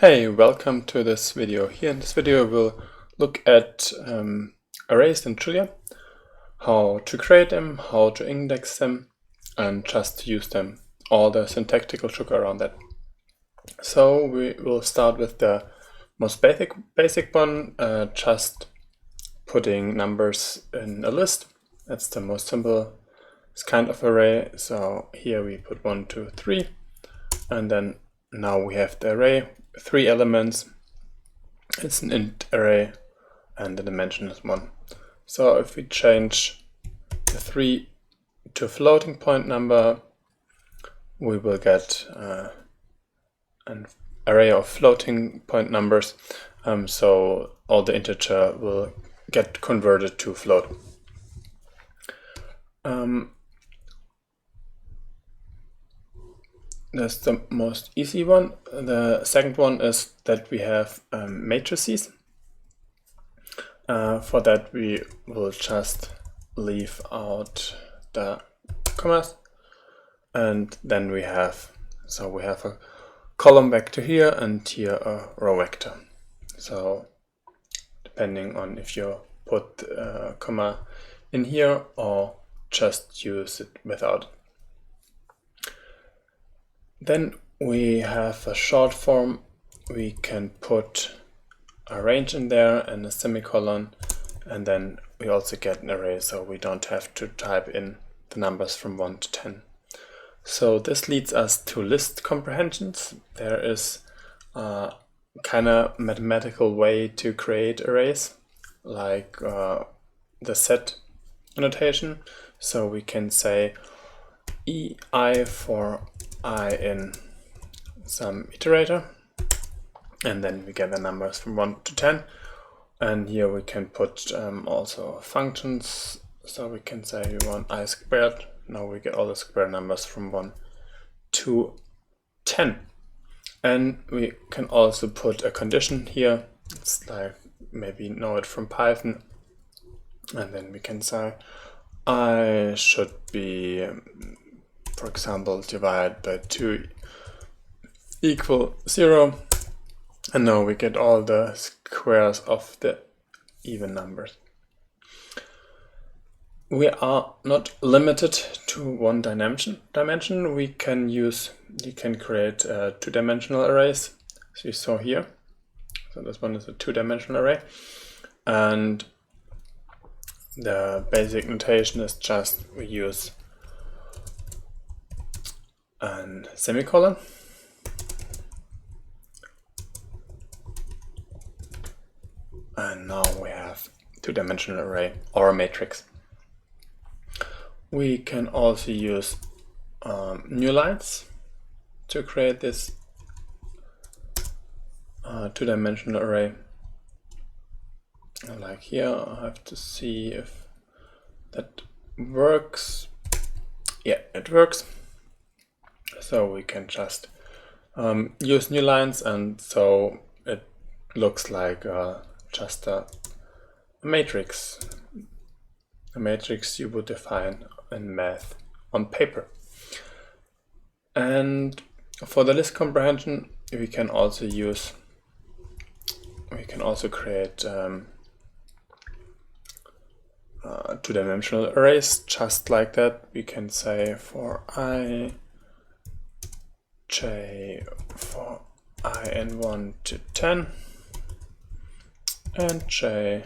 Hey, welcome to this video. Here in this video we'll look at arrays in Julia, how to create them, how to index them, and just to use them, all the syntactical sugar around that. So we will start with the most basic one, just putting numbers in a list. That's the most simple kind of array. So here we put 1, 2, 3, and then now we have the array, 3 elements. It's an int array and the dimension is 1. So if we change the 3 to a floating point number, we will get an array of floating point numbers. So all the integer will get converted to float. That's the most easy one. The second one is that we have matrices. For that we will just leave out the commas, and then we have a column vector here and here a row vector. So depending on if you put a comma in here or just use it without it. Then we have a short form. We can put a range in there and a semicolon, and then we also get an array, so we don't have to type in the numbers from 1 to 10. So this leads us to list comprehensions. There is a kind of mathematical way to create arrays, like the set notation. So we can say ei for I in some iterator, and then we get the numbers from 1 to 10. And here we can put also functions, so we can say we want I squared. Now we get all the square numbers from 1 to 10. And we can also put a condition here. It's like, maybe you know it from Python, and then we can say I should be, for example, divide by 2 equal 0, and now we get all the squares of the even numbers. We are not limited to one dimension. You can create 2-dimensional arrays, as you saw here. So this one is a 2-dimensional array, and the basic notation is just we use and semicolon, and now we have 2-dimensional array or a matrix. We can also use new lines to create this 2-dimensional array. Like here, I have to see if that works. Yeah, it works. So we can just use new lines, and so it looks like just a matrix. A matrix you would define in math on paper. And for the list comprehension, we can also create 2-dimensional arrays just like that. We can say for I j for I in 1 to 10 and j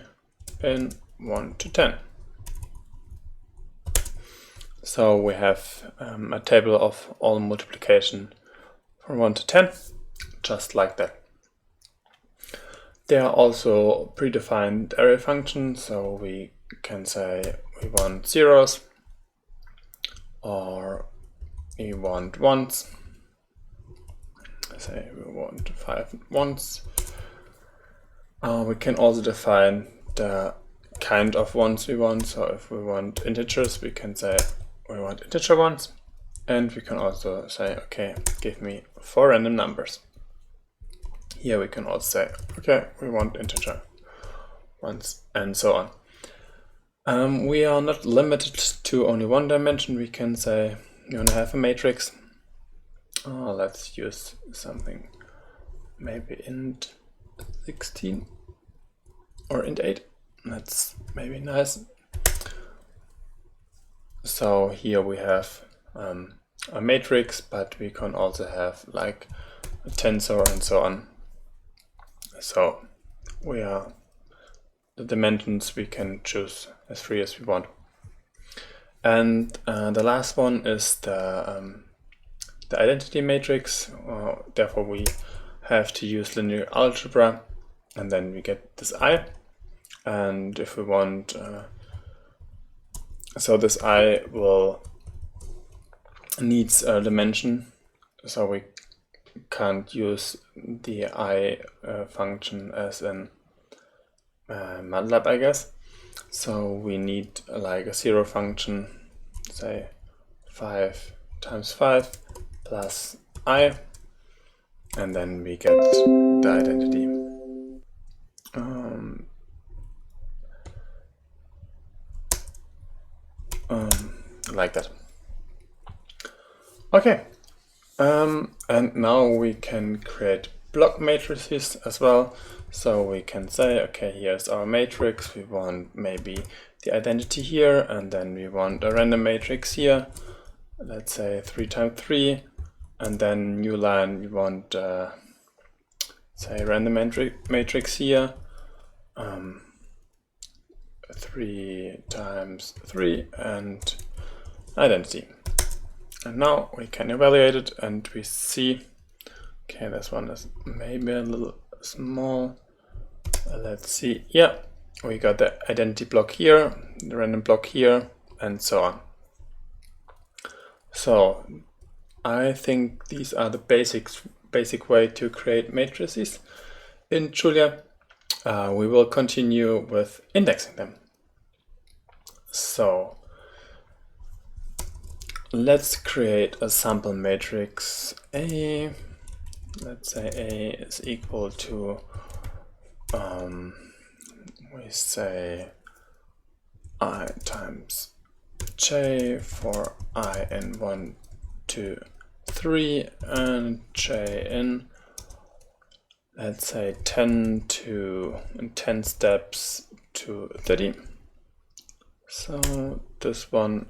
in 1 to 10. So we have a table of all multiplication from 1 to 10, just like that. There are also predefined array functions, so we can say we want zeros or we want ones. Say we want 5 ones. We can also define the kind of ones we want. So if we want integers, we can say we want integer ones, and we can also say, okay, give me 4 random numbers. Here we can also say, okay, we want integer ones, and so on. We are not limited to only one dimension. We can say you want to have a matrix. Let's use something maybe int 16 or int 8. That's maybe nice. So here we have a matrix, but we can also have like a tensor and so on. So the dimensions we can choose as free as we want. And the last one is the identity matrix. Therefore we have to use linear algebra, and then we get this I. And if we want, so this I needs a dimension, so we can't use the I function as in MATLAB, I guess. So we need like a 0 function, say 5 times 5 plus I, and then we get the identity. Like that. Okay, and now we can create block matrices as well. So we can say, okay, here's our matrix. We want maybe the identity here, and then we want a random matrix here. Let's say 3 times 3, and then new line we want say random matrix here. 3 times 3 and identity. And now we can evaluate it, and we see, okay, this one is maybe a little small. Let's see, yeah, we got the identity block here, the random block here, and so on. So I think these are the basic way to create matrices in Julia. We will continue with indexing them. So let's create a sample matrix A. Let's say A is equal to, we say I times J for I in 1, 2, 3, and J in, let's say 10 steps to 30. So this one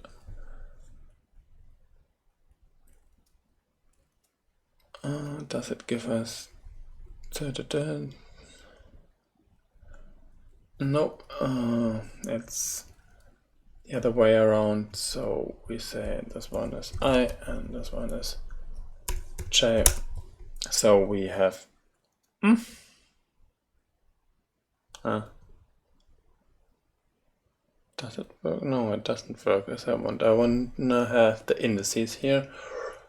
does it give us nope, it's the other way around. So we say this one is I and this one is J. So we have does it work? No, it doesn't work as I want. I want to have the indices here.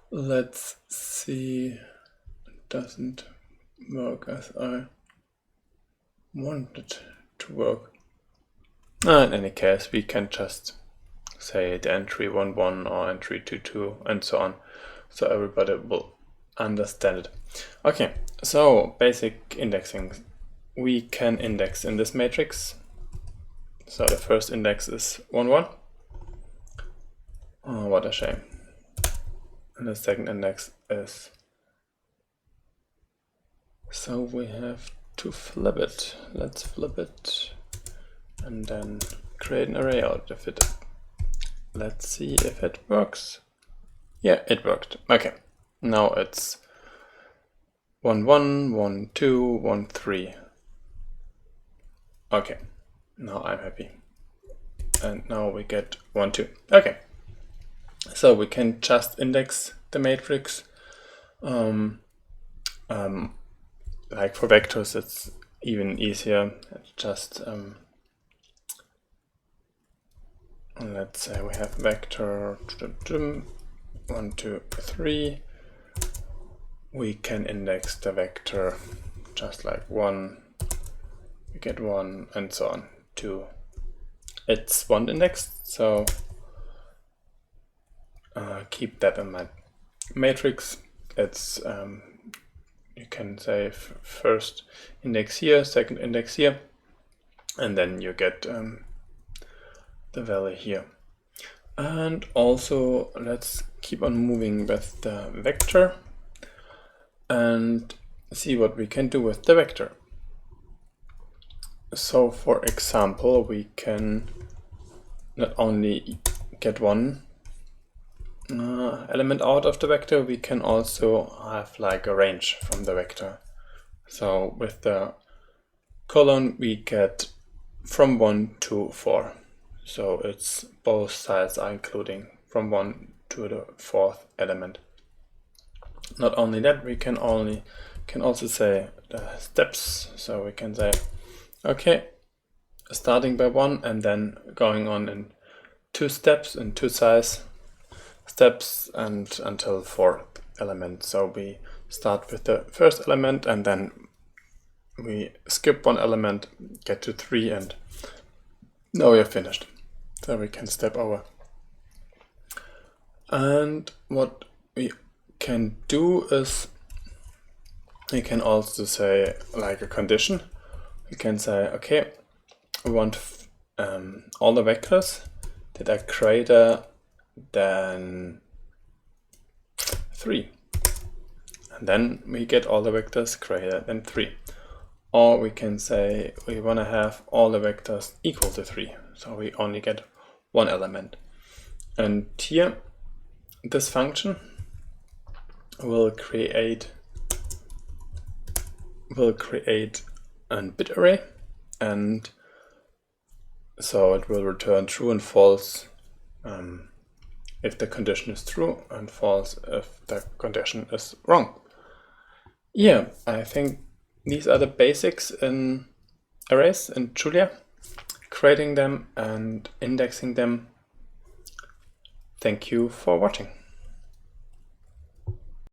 Let's see. It doesn't work as I want it to work. In any case, we can just say the entry 11 or entry 22 and so on, so everybody will understand it. Okay, so basic indexing. We can index in this matrix. So the first index is 1, 1. Oh, what a shame. And the second index is, so we have to flip it. Let's flip it and then create an array out of it. Let's see if it works. Yeah, it worked. Okay, now it's 1, 1, 1, 2, 1, 3. Okay, now I'm happy. And now we get 1, 2. Okay, so we can just index the matrix. Like for vectors, it's even easier. Just let's say we have vector 1, 2, 3. We can index the vector just like 1. We get 1 and so on. 2. It's 1 indexed, so keep that in mind. Matrix, it's you can say first index here, second index here, and then you get the value here. And also let's keep on moving with the vector, and see what we can do with the vector. So for example, we can not only get one element out of the vector, we can also have like a range from the vector. So with the colon we get from 1 to 4. So it's both sides are including from 1 to the 4th element. Not only that, we can also say the steps. So we can say, okay, starting by 1 and then going on in 2 steps and 2 size steps and until 4th element. So we start with the first element and then we skip 1 element, get to 3, and now we are finished. So we can step over. And what we can do is we can also say like a condition. We can say, okay, we want all the vectors that are greater than 3. And then we get all the vectors greater than 3. Or we can say we want to have all the vectors equal to 3. So we only get 1 element. And here, this function will create a bit array, and so it will return true and false if the condition is true, and false if the condition is wrong. Yeah, I think these are the basics in arrays in Julia, creating them and indexing them. Thank you for watching.